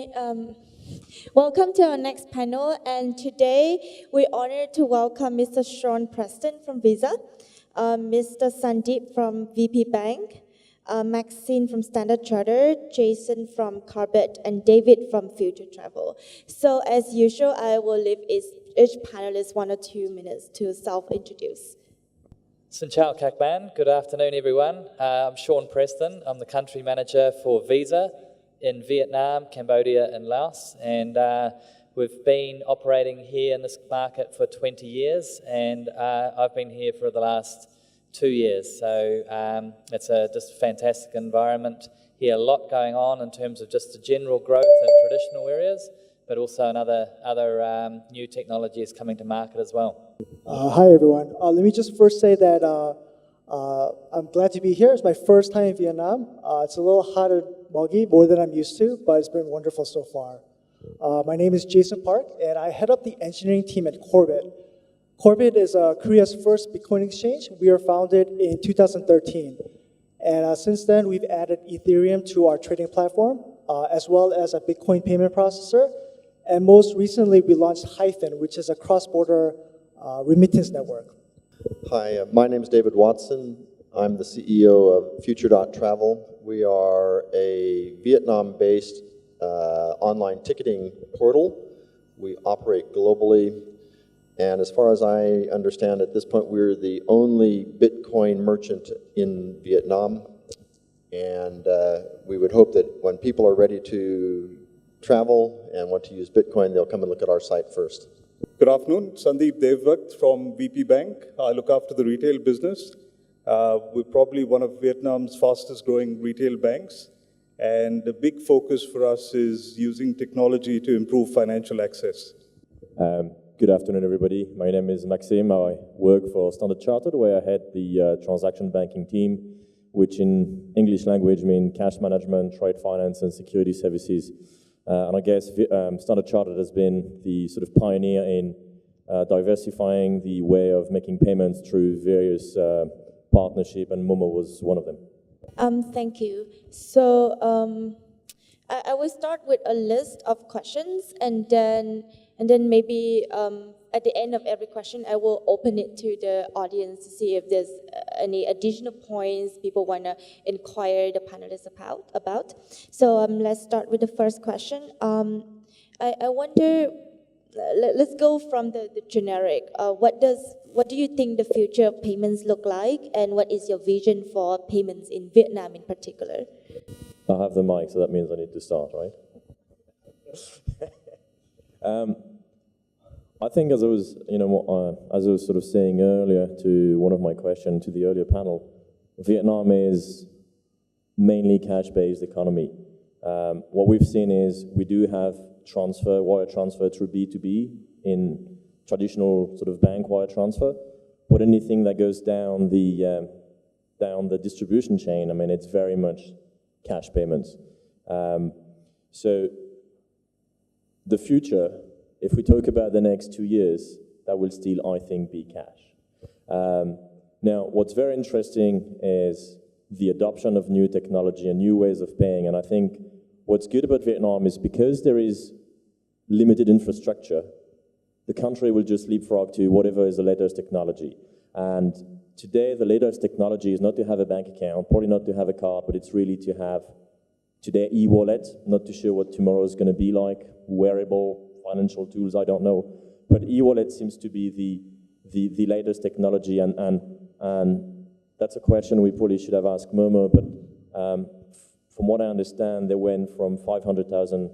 right. Welcome to our next panel. And today we're honored to welcome Mr. Preston from Visa, Mr. Sandeep from VPbank, Maxime from Standard Chartered, Jason from Korbit, and David from Future.Travel. So as usual, I will leave each panelist 1 or 2 minutes to self-introduce. Xin chào các bạn. Good afternoon, everyone. I'm Preston. I'm the country manager for Visa in Vietnam, Cambodia, and Laos. And we've been operating here in this market for 20 years, and I've been here for the last 2 years. So it's a just fantastic environment here. A lot going on in terms of just the general growth in traditional areas, but also in other new technologies coming to market as well. Hi, everyone. Let me just first say that I'm glad to be here. It's my first time in Vietnam. It's a little hot and muggy, more than I'm used to, but it's been wonderful so far. My name is Jason Park, and I head up the engineering team at Korbit. Korbit is Korea's first Bitcoin exchange. We were founded in 2013. And since then, we've added Ethereum to our trading platform, as well as a Bitcoin payment processor. And most recently, we launched Hyphen, which is a cross-border remittance network. Hi, my name is David Watson. I'm the CEO of Future.Travel. We are a Vietnam-based online ticketing portal. We operate globally. And as far as I understand, at this point, we're the only Bitcoin merchant in Vietnam. And we would hope that when people are ready to travel and want to use Bitcoin, they'll come and look at our site first. Good afternoon, Sandeep Deobhakta from VPbank. I look after the retail business. We're probably one of Vietnam's fastest growing retail banks. And the big focus for us is using technology to improve financial access. Good afternoon, everybody. My name is Maxime. I work for Standard Chartered, where I head the transaction banking team, which in English language means cash management, trade finance, and security services. And I guess Standard Chartered has been the sort of pioneer in diversifying the way of making payments through various partnership, and Momo was one of them. Thank you. So I will start with a list of questions, and then maybe at the end of every question, I will open it to the audience to see if there's any additional points people want to inquire the panelists about. So let's start with the first question. I wonder, let's go from the generic. What do you think the future of payments look like, and what is your vision for payments in Vietnam in particular? I have the mic, so that means I need to start, right? I think as I was sort of saying earlier to one of my questions to the earlier panel, Vietnam is mainly cash-based economy. What we've seen is we do have wire transfer through B2B in traditional sort of bank wire transfer, but anything that goes down the distribution chain, I mean, it's very much cash payments. So the future, if we talk about the next 2 years, that will still, I think, be cash. Now, what's very interesting is the adoption of new technology and new ways of paying. And I think what's good about Vietnam is because there is limited infrastructure, the country will just leapfrog to whatever is the latest technology. And today, the latest technology is not to have a bank account, probably not to have a card, but it's really to have today e-wallet, not too sure what tomorrow is going to be like, wearable financial tools, I don't know. But e-wallet seems to be the latest technology, and that's a question we probably should have asked Momo, but from what I understand, they went from 500,000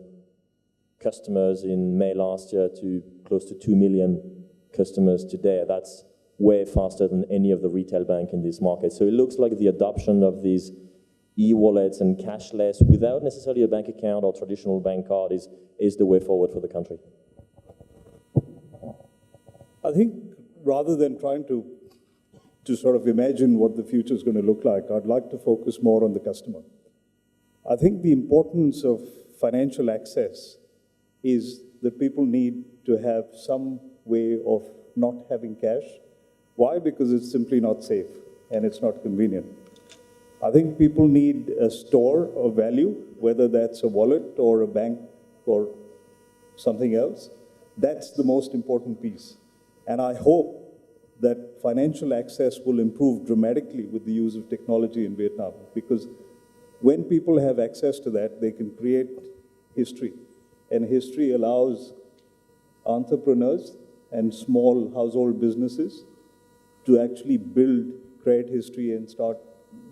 customers in May last year to close to 2 million customers today. That's way faster than any of the retail bank in this market. So it looks like the adoption of these e-wallets and cashless without necessarily a bank account or traditional bank card is the way forward for the country. I think rather than trying to sort of imagine what the future is going to look like, I'd like to focus more on the customer. I think the importance of financial access is that people need to have some way of not having cash. Why? Because it's simply not safe and it's not convenient. I think people need a store of value, whether that's a wallet or a bank for something else. That's the most important piece. And I hope that financial access will improve dramatically with the use of technology in Vietnam, because when people have access to that, they can create history. And history allows entrepreneurs and small household businesses to actually create history and start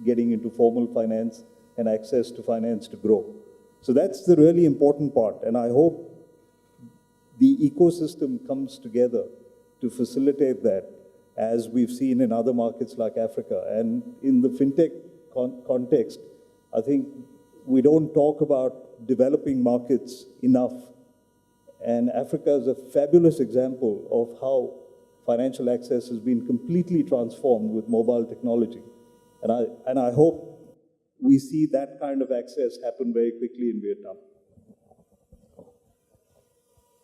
getting into formal finance and access to finance to grow. So that's the really important part. And I hope the ecosystem comes together to facilitate that, as we've seen in other markets like Africa. And in the fintech context, I think we don't talk about developing markets enough. And Africa is a fabulous example of how financial access has been completely transformed with mobile technology. And I hope we see that kind of access happen very quickly in Vietnam.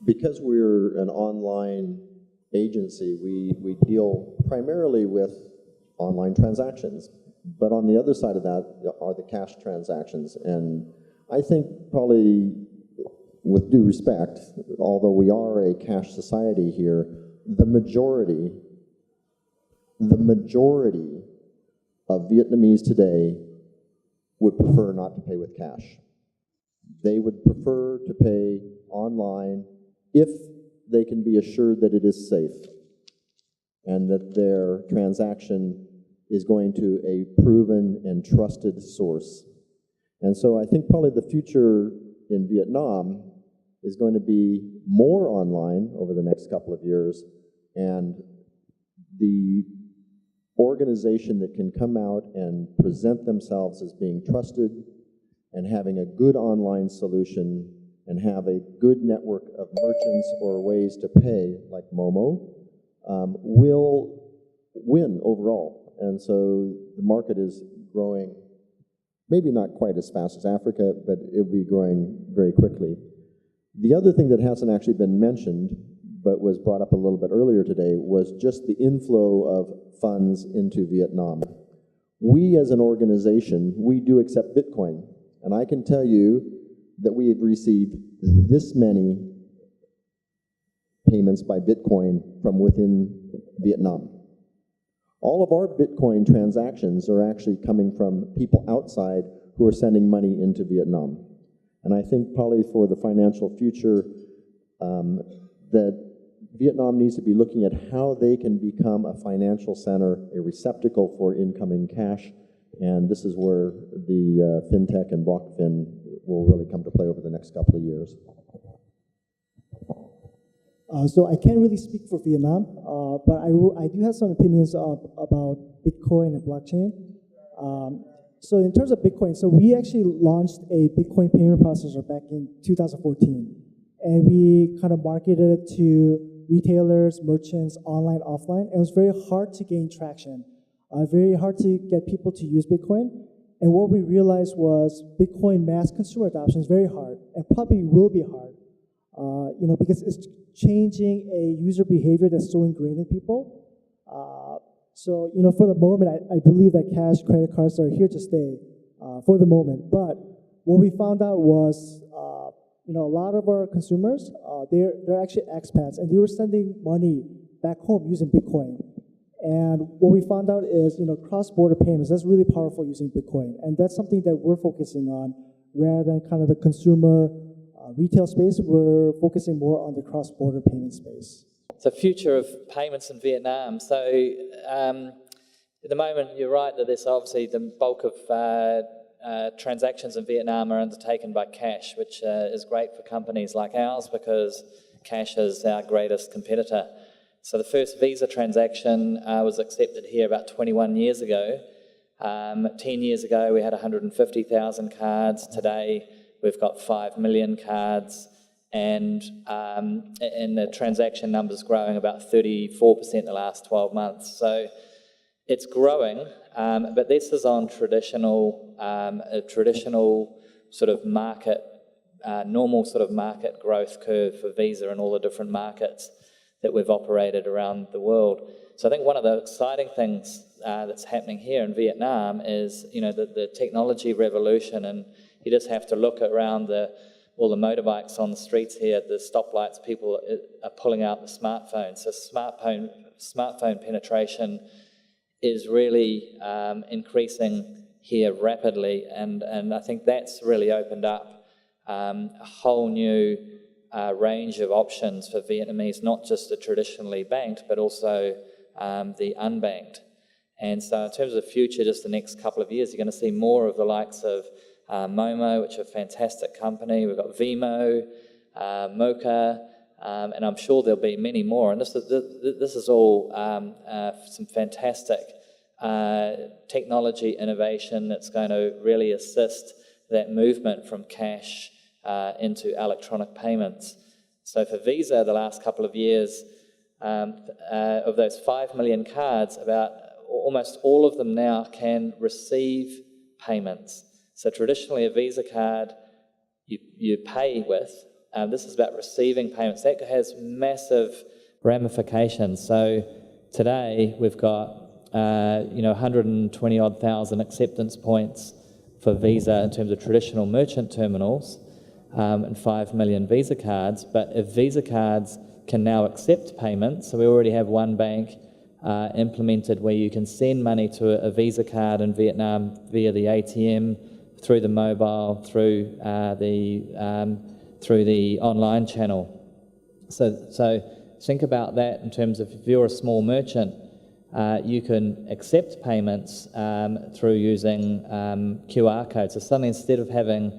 Because we're an online agency, we deal primarily with online transactions. But on the other side of that are the cash transactions. And I think probably, with due respect, although we are a cash society here, the majority of Vietnamese today would prefer not to pay with cash. They would prefer to pay online if they can be assured that it is safe and that their transaction is going to a proven and trusted source. And so I think probably the future in Vietnam is going to be more online over the next couple of years, and the organization that can come out and present themselves as being trusted and having a good online solution and have a good network of merchants or ways to pay, like Momo, will win overall. And so the market is growing, maybe not quite as fast as Africa, but it'll be growing very quickly. The other thing that hasn't actually been mentioned, but was brought up a little bit earlier today, was just the inflow of funds into Vietnam. We as an organization, we do accept Bitcoin. And I can tell you that we have received this many payments by Bitcoin from within Vietnam. All of our Bitcoin transactions are actually coming from people outside who are sending money into Vietnam. And I think probably for the financial future, that Vietnam needs to be looking at how they can become a financial center, a receptacle for incoming cash. And this is where the fintech and blockfin will really come to play over the next couple of years. So I can't really speak for Vietnam, but I do have some opinions about Bitcoin and blockchain. So in terms of Bitcoin, so we actually launched a Bitcoin payment processor back in 2014. And we kind of marketed it to retailers, merchants, online, offline. It was very hard to gain traction, very hard to get people to use Bitcoin. And what we realized was Bitcoin mass consumer adoption is very hard, and probably will be hard, because it's changing a user behavior that's so ingrained in people. So for the moment, I believe that cash credit cards are here to stay for the moment. But what we found out was, a lot of our consumers, they're actually expats, and they were sending money back home using Bitcoin. And what we found out is, cross-border payments, that's really powerful using Bitcoin. And that's something that we're focusing on rather than kind of the consumer retail space. We're focusing more on the cross-border payment space. So future of payments in Vietnam. So at the moment, you're right that there's obviously the bulk of transactions in Vietnam are undertaken by cash, which is great for companies like ours because cash is our greatest competitor. So the first Visa transaction was accepted here about 21 years ago. 10 years ago, we had 150,000 cards. Today, we've got 5 million cards. And the transaction numbers growing about 34% in the last 12 months. So it's growing, but this is on a traditional sort of market, normal sort of market growth curve for Visa in all the different markets that we've operated around the world. So I think one of the exciting things that's happening here in Vietnam is, the technology revolution, and you just have to look around the all the motorbikes on the streets here, the stoplights, people are pulling out the smartphones. So smartphone penetration is really increasing here rapidly, and I think that's really opened up a whole new range of options for Vietnamese, not just the traditionally banked, but also the unbanked. And so in terms of the future, just the next couple of years, you're going to see more of the likes of Momo, which is a fantastic company. We've got Vimo, Mocha, and I'm sure there'll be many more. And this is all some fantastic technology innovation that's going to really assist that movement from cash into electronic payments. So for Visa, the last couple of years, of those 5 million cards, about almost all of them now can receive payments. So traditionally, a Visa card you pay with. This is about receiving payments. That has massive ramifications. So today we've got 120 odd thousand acceptance points for Visa in terms of traditional merchant terminals, and 5 million Visa cards. But if Visa cards can now accept payments, so we already have one bank implemented where you can send money to a Visa card in Vietnam via the ATM, through the mobile, through the online channel. So think about that in terms of if you're a small merchant, you can accept payments through using QR codes. So suddenly, instead of having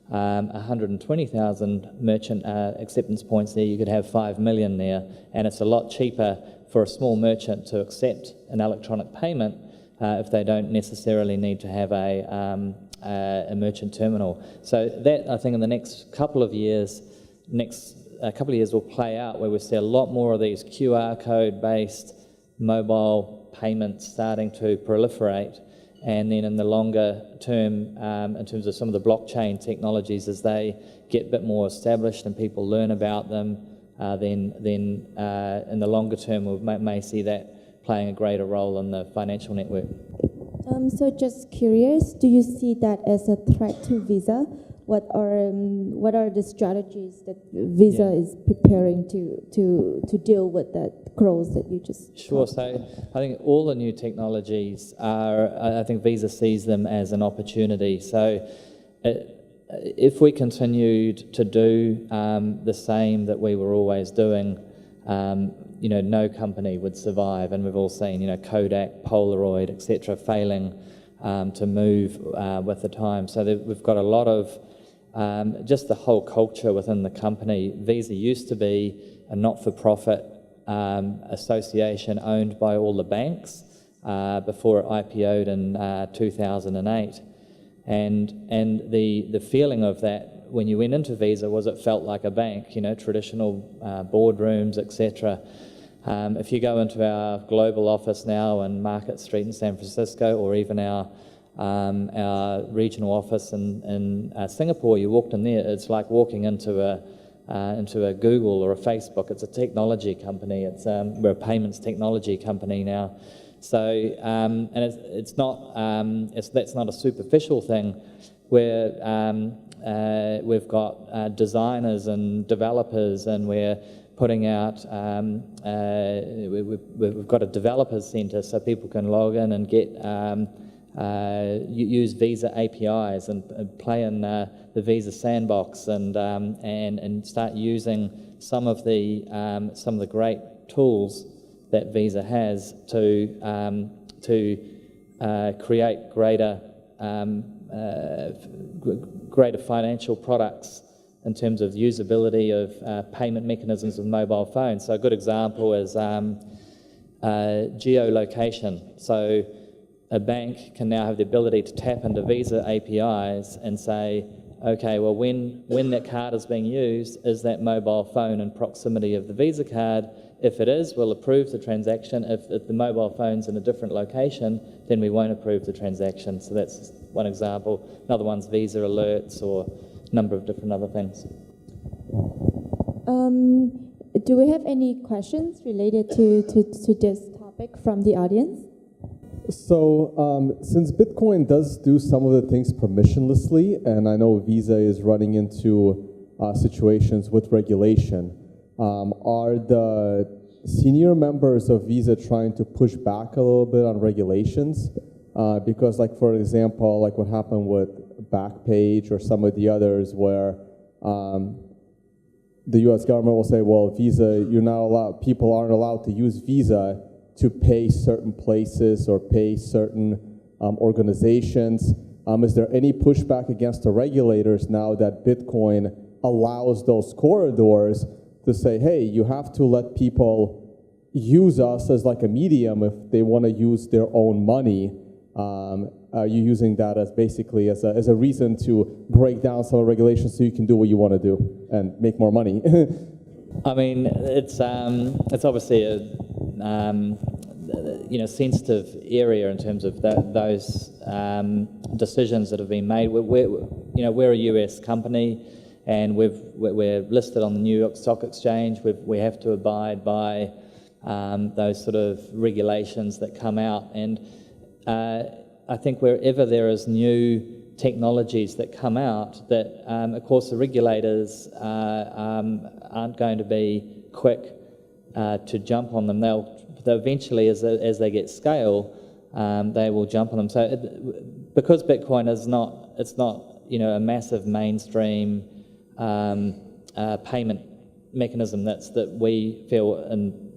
120,000 merchant acceptance points there, you could have 5 million there, and it's a lot cheaper for a small merchant to accept an electronic payment if they don't necessarily need to have a merchant terminal. So that, I think, in the next couple of years will play out where we see a lot more of these QR code-based mobile payments starting to proliferate. And then in the longer term, in terms of some of the blockchain technologies, as they get a bit more established and people learn about them, then in the longer term we may see that playing a greater role in the financial network. So just curious, do you see that as a threat to Visa? What are the strategies that Visa is preparing to deal with that growth that you just Sure. So I think all the new technologies I think Visa sees them as an opportunity. So if we continued to do the same that we were always doing, no company would survive. And we've all seen, Kodak, Polaroid, etc., failing to move with the time. So we've got a lot of just the whole culture within the company. Visa used to be a not-for-profit association owned by all the banks before it IPO'd in 2008. And the feeling of that when you went into Visa was it felt like a bank, traditional boardrooms, etc. If you go into our global office now in Market Street in San Francisco, or even our regional office in Singapore, you walked in there, it's like walking into a Google or a Facebook. It's a technology company. We're a payments technology company now. So and that's not a superficial thing. We've got designers and developers, and we're putting out, we've got a developers center so people can log in and get use Visa APIs and play in the Visa sandbox and start using some of the great tools that Visa has to create greater financial products in terms of usability of payment mechanisms with mobile phones. So a good example is geolocation. So a bank can now have the ability to tap into Visa APIs and say, okay, well, when that card is being used, is that mobile phone in proximity of the Visa card? If it is, we'll approve the transaction. If the mobile phone's in a different location, then we won't approve the transaction. So that's one example. Another one's Visa alerts or a number of different other things. Do we have any questions related to this topic from the audience? So since Bitcoin does do some of the things permissionlessly, and I know Visa is running into situations with regulation. Are the senior members of Visa trying to push back a little bit on regulations? Because, like, for example, like what happened with Backpage or some of the others where the US government will say, well, Visa, you're not allowed, people aren't allowed to use Visa to pay certain places or pay certain organizations. Is there any pushback against the regulators now that Bitcoin allows those corridors to say, hey, you have to let people use us as like a medium if they want to use their own money? Are you using that as basically as a reason to break down some regulations so you can do what you want to do and make more money? I mean, it's obviously a sensitive area in terms of those decisions that have been made. We're a US company, and we're listed on the New York Stock Exchange. We have to abide by those sort of regulations that come out, and I think wherever there is new technologies that come out, that of course the regulators aren't going to be quick to jump on them. They'll eventually, as they get scale, they will jump on them. So because Bitcoin is not a massive mainstream payment mechanism that we feel and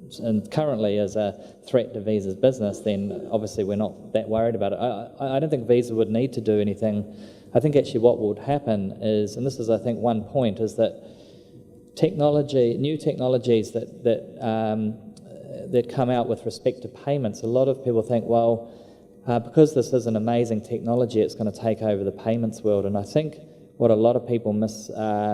currently as a threat to Visa's business, then obviously we're not that worried about it. I don't think Visa would need to do anything. I think actually what would happen is, and this is I think one point, is that new technologies that come out with respect to payments, a lot of people think, well, because this is an amazing technology, it's going to take over the payments world. And I think what a lot of people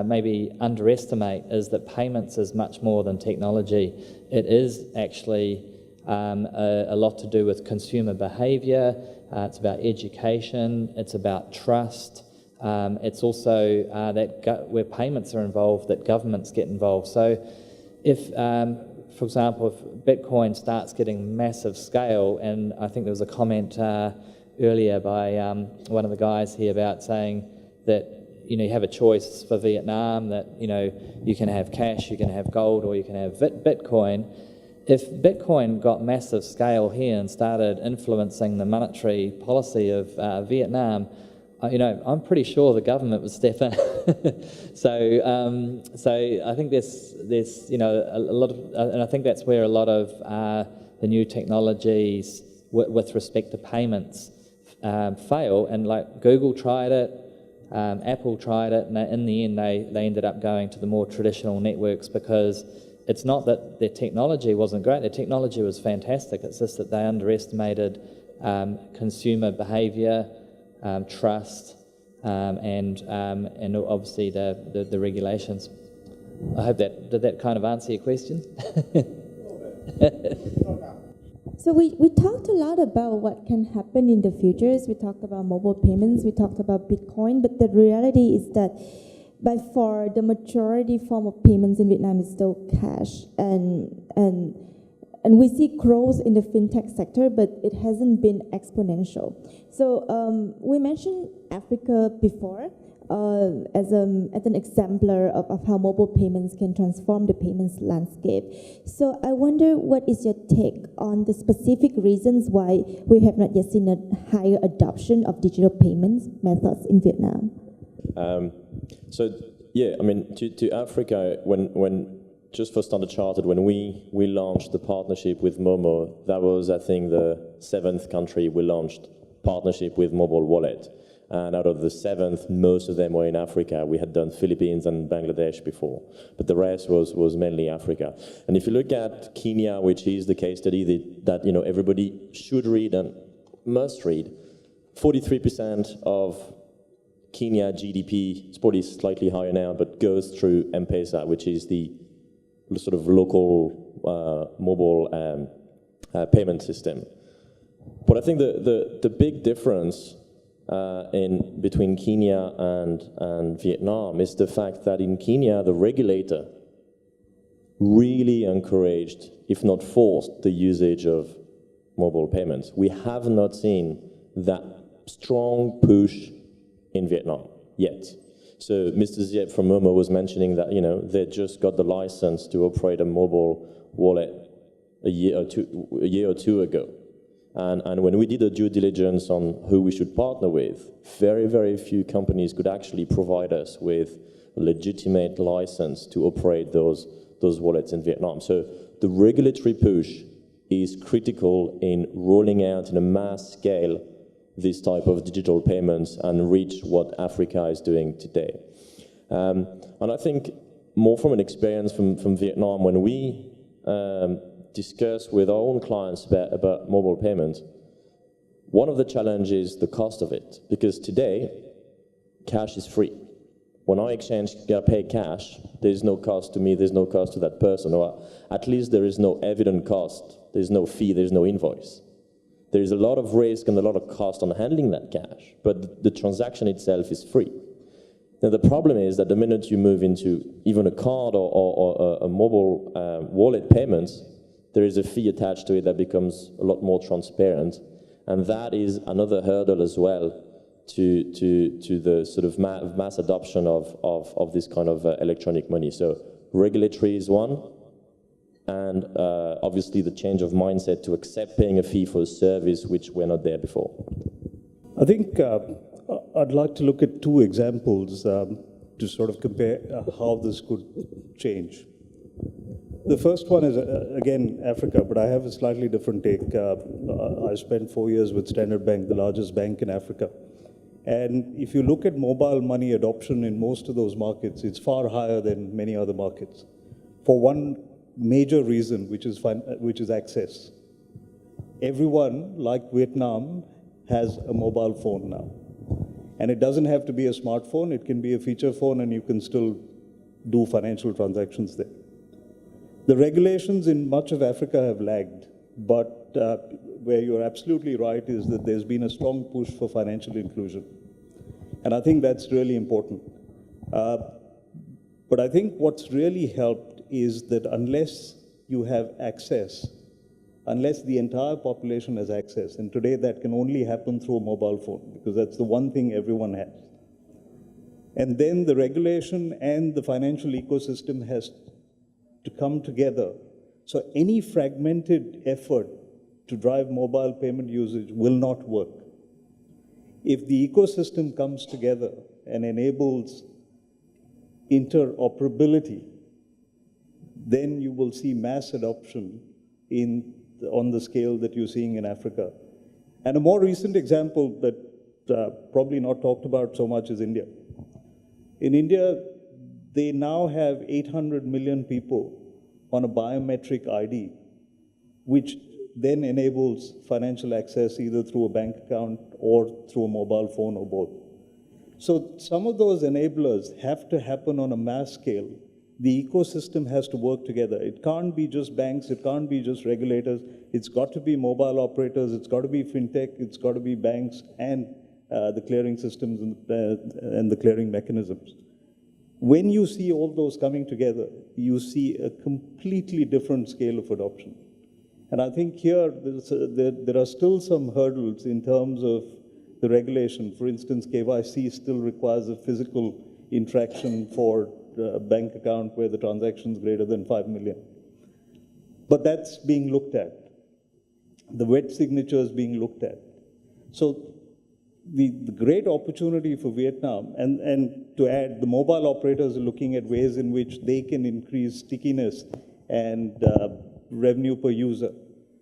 maybe underestimate is that payments is much more than technology. It is actually a lot to do with consumer behaviour. It's about education. It's about trust. It's also where payments are involved, that governments get involved. So if, for example, if Bitcoin starts getting massive scale, and I think there was a comment earlier by one of the guys here about saying that you have a choice for Vietnam, that you can have cash, you can have gold, or you can have Bitcoin. If Bitcoin got massive scale here and started influencing the monetary policy of Vietnam, I'm pretty sure the government would step in. So I think there's a lot of, and I think that's where a lot of the new technologies with respect to payments fail. And like Google tried it, Apple tried it, and in the end they ended up going to the more traditional networks, because it's not that their technology wasn't great. Their technology was fantastic. It's just that they underestimated consumer behaviour, trust, and obviously the regulations. I hope did that kind of answer your question? So we talked a lot about what can happen in the futures. We talked about mobile payments, we talked about Bitcoin, but the reality is that by far the majority form of payments in Vietnam is still cash, and we see growth in the fintech sector, but it hasn't been exponential. So we mentioned Africa before as an exemplar of how mobile payments can transform the payments landscape. So I wonder, what is your take on the specific reasons why we have not yet seen a higher adoption of digital payments methods in Vietnam? So yeah, I mean, to Africa, when just for Standard Chartered, when we launched the partnership with Momo, that was, I think, the 7th country we launched partnership with mobile wallet. And out of the 7th, most of them were in Africa. We had done Philippines and Bangladesh before, but the rest was mainly Africa. And if you look at Kenya, which is the case study that everybody should read and must read, 43% of Kenya GDP, it's probably slightly higher now, but goes through M-Pesa, which is the sort of local mobile payment system. But I think the big difference between Kenya and Vietnam is the fact that in Kenya, the regulator really encouraged, if not forced, the usage of mobile payments. We have not seen that strong push in Vietnam yet. So Mr. Ziep from Momo was mentioning that, they just got the license to operate a mobile wallet a year or two ago. And when we did a due diligence on who we should partner with, very, very few companies could actually provide us with a legitimate license to operate those wallets in Vietnam. So the regulatory push is critical in rolling out in a mass scale this type of digital payments and reach what Africa is doing today. And I think more from an experience from Vietnam, when we discuss with our own clients about mobile payments, one of the challenges is the cost of it, because today, cash is free. When I pay cash, there's no cost to me, there's no cost to that person, or at least there is no evident cost, there's no fee, there's no invoice. There's a lot of risk and a lot of cost on handling that cash, but the transaction itself is free. Now the problem is that the minute you move into even a card or a mobile wallet payments, there is a fee attached to it that becomes a lot more transparent, and that is another hurdle as well to the sort of mass adoption of this kind of electronic money. So regulatory is one, and obviously the change of mindset to accept paying a fee for a service which were not there before. I think I'd like to look at two examples to sort of compare how this could change. The first one is, again, Africa, but I have a slightly different take. I spent 4 years with Standard Bank, the largest bank in Africa. And if you look at mobile money adoption in most of those markets, it's far higher than many other markets, for one major reason, which is access. Everyone, like Vietnam, has a mobile phone now. And it doesn't have to be a smartphone, it can be a feature phone, and you can still do financial transactions there. The regulations in much of Africa have lagged, but where you're absolutely right is that there's been a strong push for financial inclusion. And I think that's really important. But I think what's really helped is that unless you have access, unless the entire population has access, and today that can only happen through a mobile phone, because that's the one thing everyone has. And then the regulation and the financial ecosystem has to come together. So any fragmented effort to drive mobile payment usage will not work. If the ecosystem comes together and enables interoperability, then you will see mass adoption on the scale that you're seeing in Africa. And a more recent example that probably not talked about so much is India. In India, they now have 800 million people on a biometric ID, which then enables financial access either through a bank account or through a mobile phone or both. So some of those enablers have to happen on a mass scale. The ecosystem has to work together. It can't be just banks, it can't be just regulators. It's got to be mobile operators, it's got to be fintech, it's got to be banks and the clearing systems and the clearing mechanisms. When you see all those coming together, you see a completely different scale of adoption. And I think here, there are still some hurdles in terms of the regulation. For instance, KYC still requires a physical interaction for a bank account where the transaction is greater than 5 million. But that's being looked at. The wet signature is being looked at. So the great opportunity for Vietnam, and to add, the mobile operators are looking at ways in which they can increase stickiness and revenue per user.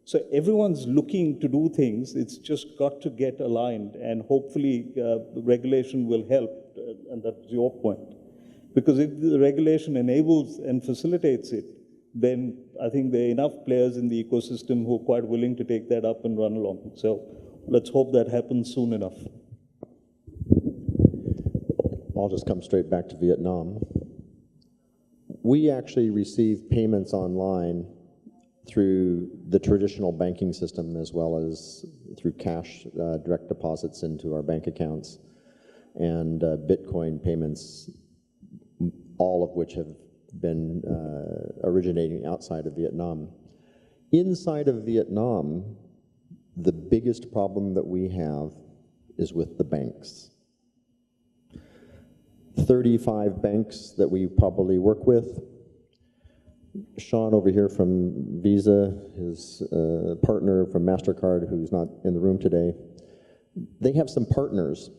So everyone's looking to do things, it's just got to get aligned, and hopefully regulation will help, and that's your point. Because if the regulation enables and facilitates it, then I think there are enough players in the ecosystem who are quite willing to take that up and run along. So let's hope that happens soon enough. I'll just come straight back to Vietnam. We actually receive payments online through the traditional banking system as well as through cash direct deposits into our bank accounts and Bitcoin payments, all of which have been originating outside of Vietnam. Inside of Vietnam, the biggest problem that we have is with the banks. 35 banks that we probably work with. Sean over here from Visa, his partner from MasterCard, who's not in the room today, they have some partners.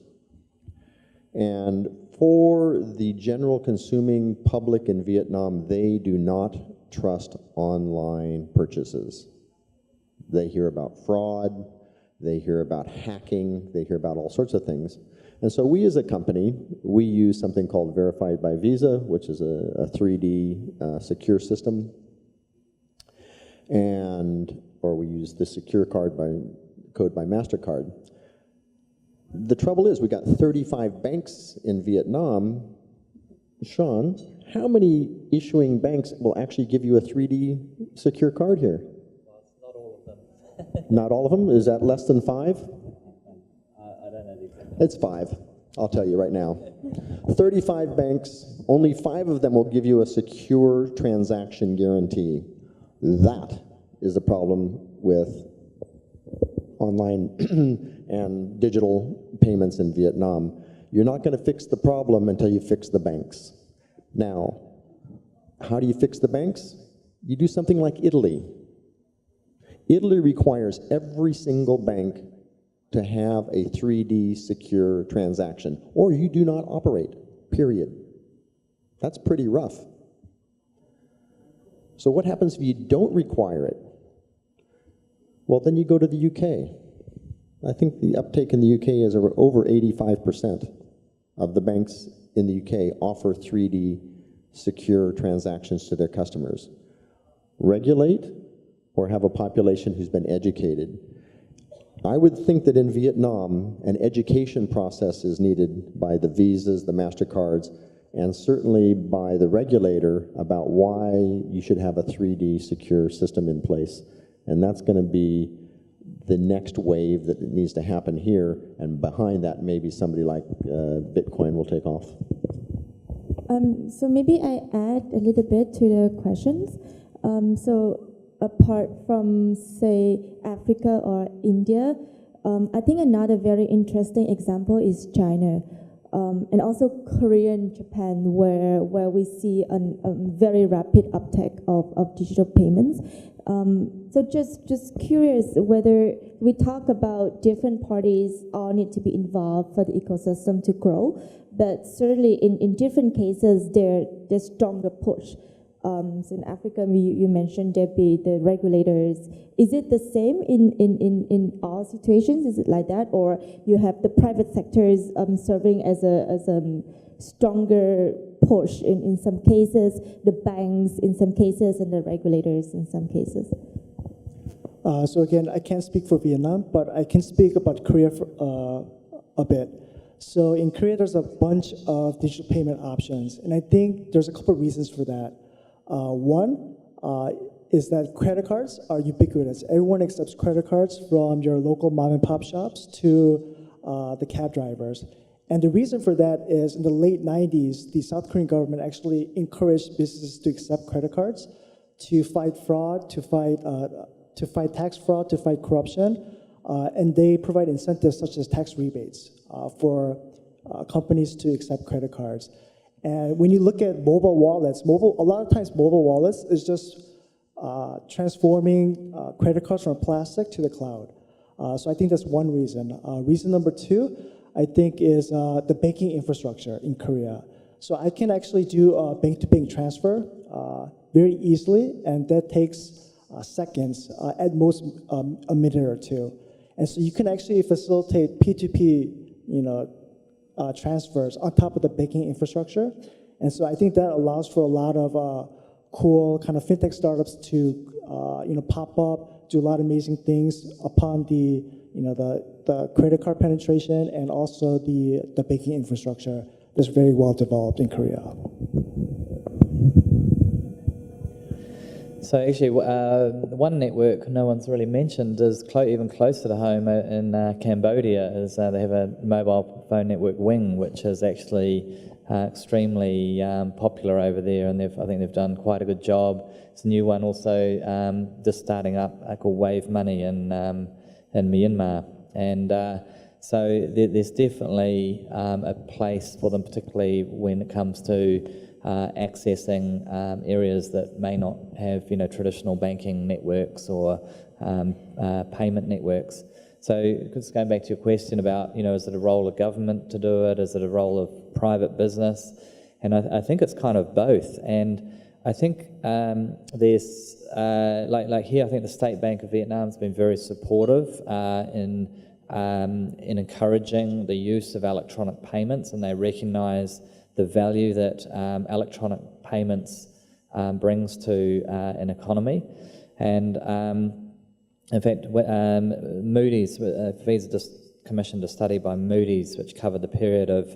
And for the general consuming public in Vietnam, they do not trust online purchases. They hear about fraud, they hear about hacking, they hear about all sorts of things. And so we as a company, we use something called Verified by Visa, which is a 3D secure system. Or we use the secure code by MasterCard. The trouble is, we got 35 banks in Vietnam. Sean, how many issuing banks will actually give you a 3D secure card here? Well, not all of them. Not all of them? Is that less than 5? I don't know the exact. It's 5, I'll tell you right now. 35 banks, only 5 of them will give you a secure transaction guarantee. That is the problem with online and digital payments in Vietnam. You're not going to fix the problem until you fix the banks. Now, how do you fix the banks? You do something like Italy. Italy requires every single bank to have a 3D secure transaction, or you do not operate, period. That's pretty rough. So what happens if you don't require it? Well, then you go to the UK. I think the uptake in the UK is over 85% of the banks in the UK offer 3D secure transactions to their customers. Regulate or have a population who's been educated. I would think that in Vietnam, an education process is needed by the Visas, the MasterCards, and certainly by the regulator about why you should have a 3D secure system in place. And that's going to be the next wave that needs to happen here, and behind that, maybe somebody like Bitcoin will take off. So maybe I add a little bit to the questions. So apart from, say, Africa or India, I think another very interesting example is China, and also Korea and Japan, where we see a very rapid uptake of digital payments. So just curious whether we talk about different parties all need to be involved for the ecosystem to grow, but certainly in different cases there's stronger push. So in Africa, you mentioned there be the regulators. Is it the same in all situations? Is it like that, or you have the private sectors serving as a stronger push in some cases, the banks in some cases, and the regulators in some cases? So again, I can't speak for Vietnam, but I can speak about Korea a bit. So in Korea, there's a bunch of digital payment options, and I think there's a couple of reasons for that. One is that credit cards are ubiquitous. Everyone accepts credit cards, from your local mom and pop shops to the cab drivers. And the reason for that is in the late 90s, the South Korean government actually encouraged businesses to accept credit cards to fight fraud, to fight tax fraud, to fight corruption. And they provide incentives such as tax rebates for companies to accept credit cards. And when you look at mobile wallets, a lot of times mobile wallets is just transforming credit cards from plastic to the cloud. So I think that's one reason. Reason number 2, I think, is the banking infrastructure in Korea. So I can actually do a bank-to-bank transfer very easily, and that takes seconds, at most a minute or 2. And so you can actually facilitate P2P, transfers on top of the banking infrastructure. And so I think that allows for a lot of cool kind of fintech startups to pop up, do a lot of amazing things upon the credit card penetration, and also the banking infrastructure that's very well developed in Korea. So actually, one network no one's really mentioned is even closer to home in Cambodia. Is they have a mobile phone network, Nguyen, which is actually extremely popular over there, and I think they've done quite a good job. It's a new one also just starting up called Wave Money in Myanmar, and So there's definitely a place for them, particularly when it comes to accessing areas that may not have, traditional banking networks or payment networks. So just going back to your question about, is it a role of government to do it? Is it a role of private business? And I think it's kind of both. And I think there's, like here, I think the State Bank of Vietnam has been very supportive in encouraging the use of electronic payments, and they recognise the value that electronic payments brings to an economy. And in fact, Moody's, Visa just commissioned a study by Moody's which covered the period of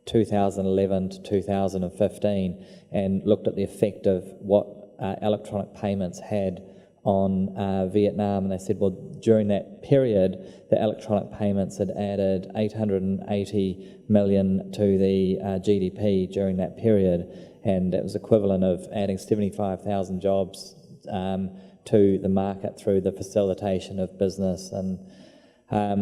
2011 to 2015 and looked at the effect of what electronic payments had on Vietnam, and they said, well, during that period, the electronic payments had added 880 million to the GDP during that period, and that was equivalent of adding 75,000 jobs to the market through the facilitation of business. And I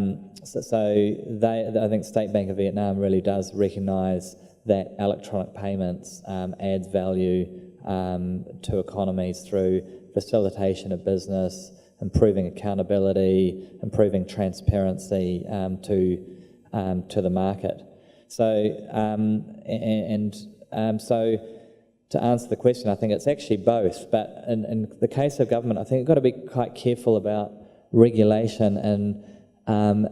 think State Bank of Vietnam really does recognise that electronic payments adds value to economies through facilitation of business, improving accountability, improving transparency to the market. So, so to answer the question, I think it's actually both. But in the case of government, I think you've got to be quite careful about regulation, and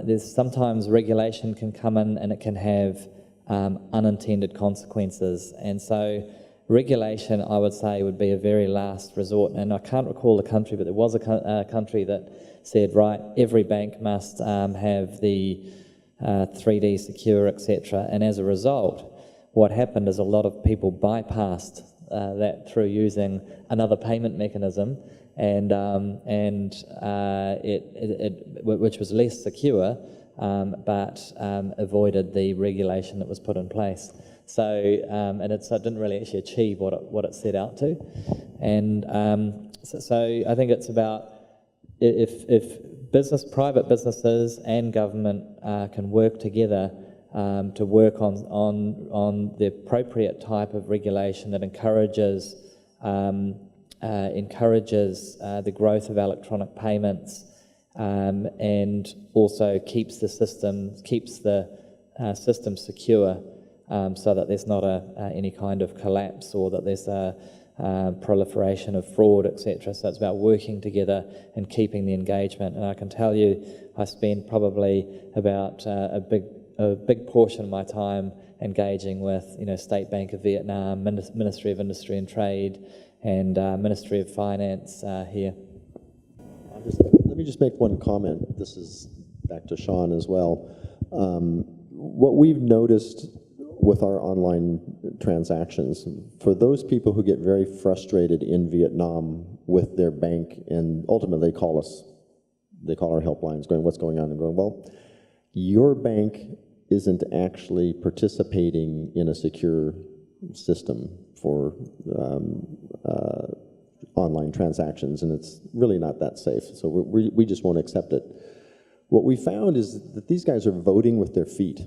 there's sometimes regulation can come in and it can have unintended consequences. And so regulation, I would say, would be a very last resort. And I can't recall the country, but there was a country that said, right, every bank must have the 3D secure, etc. And as a result, what happened is a lot of people bypassed that through using another payment mechanism, and which was less secure, but avoided the regulation that was put in place. So, and it didn't really actually achieve what it set out to. And so I think it's about if private businesses and government can work together to work on the appropriate type of regulation that encourages the growth of electronic payments, and also keeps the system secure, so that there's not any kind of collapse or that there's a proliferation of fraud, etc. So it's about working together and keeping the engagement. And I can tell you, I spend probably about a big portion of my time engaging with, State Bank of Vietnam, Ministry of Industry and Trade, and Ministry of Finance here. Let me just make one comment. This is back to Sean as well. What we've noticed with our online transactions, for those people who get very frustrated in Vietnam with their bank, and ultimately they call our helplines going, what's going on? And going, well, your bank isn't actually participating in a secure system for online transactions, and it's really not that safe, so we just won't accept it. What we found is that these guys are voting with their feet.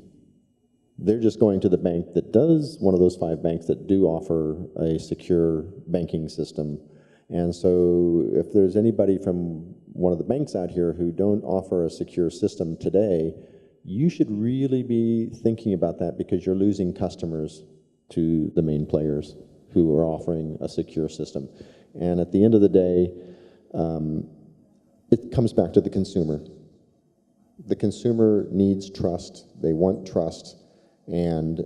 They're just going to the bank that does, one of those 5 banks that do offer a secure banking system. And so if there's anybody from one of the banks out here who don't offer a secure system today, you should really be thinking about that, because you're losing customers to the main players who are offering a secure system. And at the end of the day, it comes back to the consumer. The consumer needs trust. They want trust. And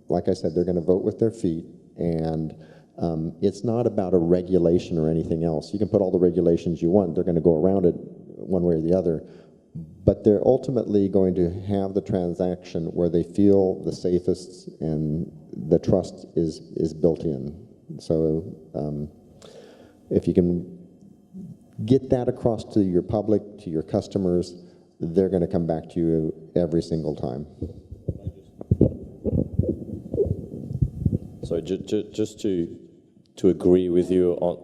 like I said, they're going to vote with their feet. And it's not about a regulation or anything else. You can put all the regulations you want. They're going to go around it one way or the other. But they're ultimately going to have the transaction where they feel the safest and the trust is built in. So if you can get that across to your public, to your customers, they're going to come back to you every single time. So just to agree with you on,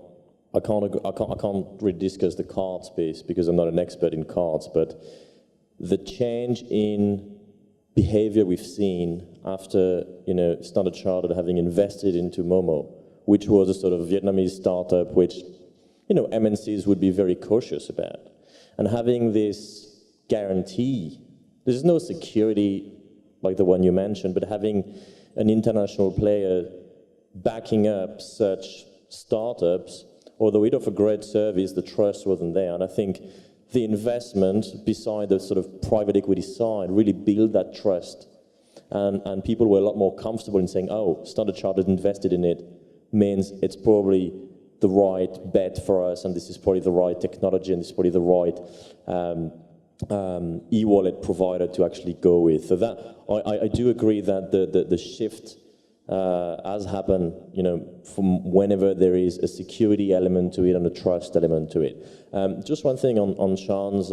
I can't really discuss the cards piece because I'm not an expert in cards, but the change in behavior we've seen after, Standard Chartered having invested into Momo, which was a sort of Vietnamese startup which, MNCs would be very cautious about. And having this guarantee, there's no security like the one you mentioned, but having an international player backing up such startups, although it offered great service, the trust wasn't there. And I think the investment, beside the sort of private equity side, really built that trust. And people were a lot more comfortable in saying, oh, Standard Chartered invested in it, means it's probably the right bet for us, and this is probably the right technology, and this is probably the right e-wallet provider to actually go with. So that, I do agree that the shift has happened, from whenever there is a security element to it and a trust element to it. Just one thing on Sean's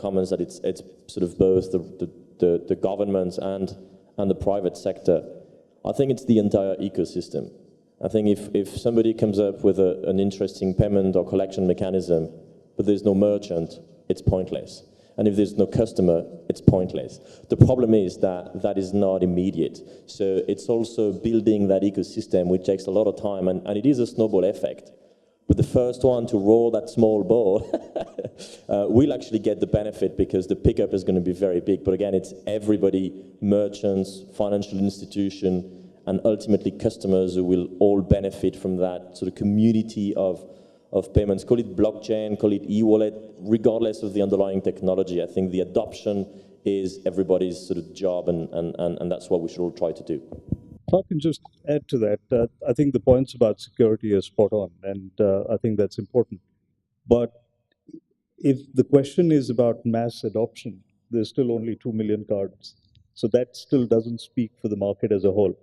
comments, that it's sort of both the government and the private sector. I think it's the entire ecosystem. I think if somebody comes up with an interesting payment or collection mechanism, but there's no merchant, it's pointless. And if there's no customer, it's pointless. The problem is that is not immediate. So it's also building that ecosystem, which takes a lot of time, and it is a snowball effect. But the first one to roll that small ball will actually get the benefit, because the pickup is going to be very big. But again, it's everybody, merchants, financial institution, and ultimately customers who will all benefit from that sort of community of payments. Call it blockchain, call it e-wallet, regardless of the underlying technology. I think the adoption is everybody's sort of job, and that's what we should all try to do. If I can just add to that, I think the points about security are spot on, and I think that's important. But if the question is about mass adoption, there's still only 2 million cards. So that still doesn't speak for the market as a whole.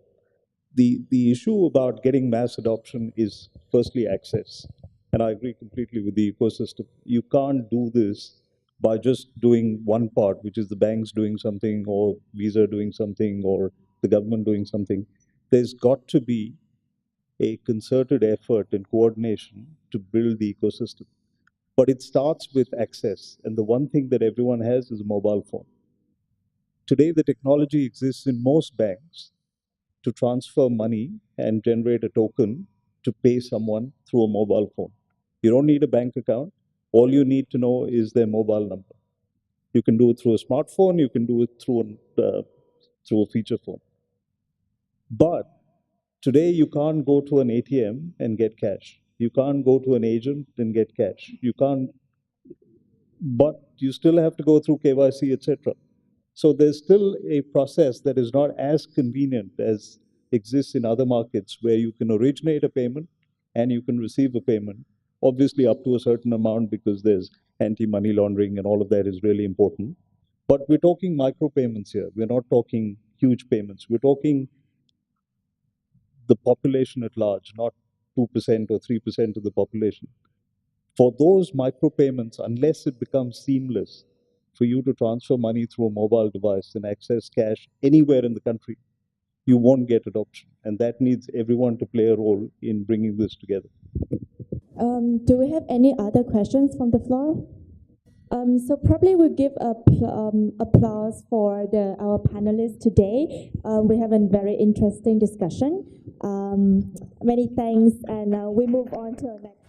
The issue about getting mass adoption is firstly access. And I agree completely with the ecosystem. You can't do this by just doing one part, which is the banks doing something, or Visa doing something, or the government doing something. There's got to be a concerted effort and coordination to build the ecosystem. But it starts with access. And the one thing that everyone has is a mobile phone. Today, the technology exists in most banks to transfer money and generate a token to pay someone through a mobile phone. You don't need a bank account. All you need to know is their mobile number. You can do it through a smartphone. You can do it through a feature phone. But today, you can't go to an ATM and get cash. You can't go to an agent and get cash. You can't, but you still have to go through KYC, etc. So there's still a process that is not as convenient as exists in other markets, where you can originate a payment and you can receive a payment, obviously up to a certain amount, because there's anti-money laundering and all of that is really important. But we're talking micropayments here. We're not talking huge payments. We're talking the population at large, not 2% or 3% of the population. For those micropayments, unless it becomes seamless for you to transfer money through a mobile device and access cash anywhere in the country, you won't get adoption. And that needs everyone to play a role in bringing this together. Do we have any other questions from the floor? So probably we'll give applause for our panelists today. We have a very interesting discussion. Many thanks, and we move on to our next.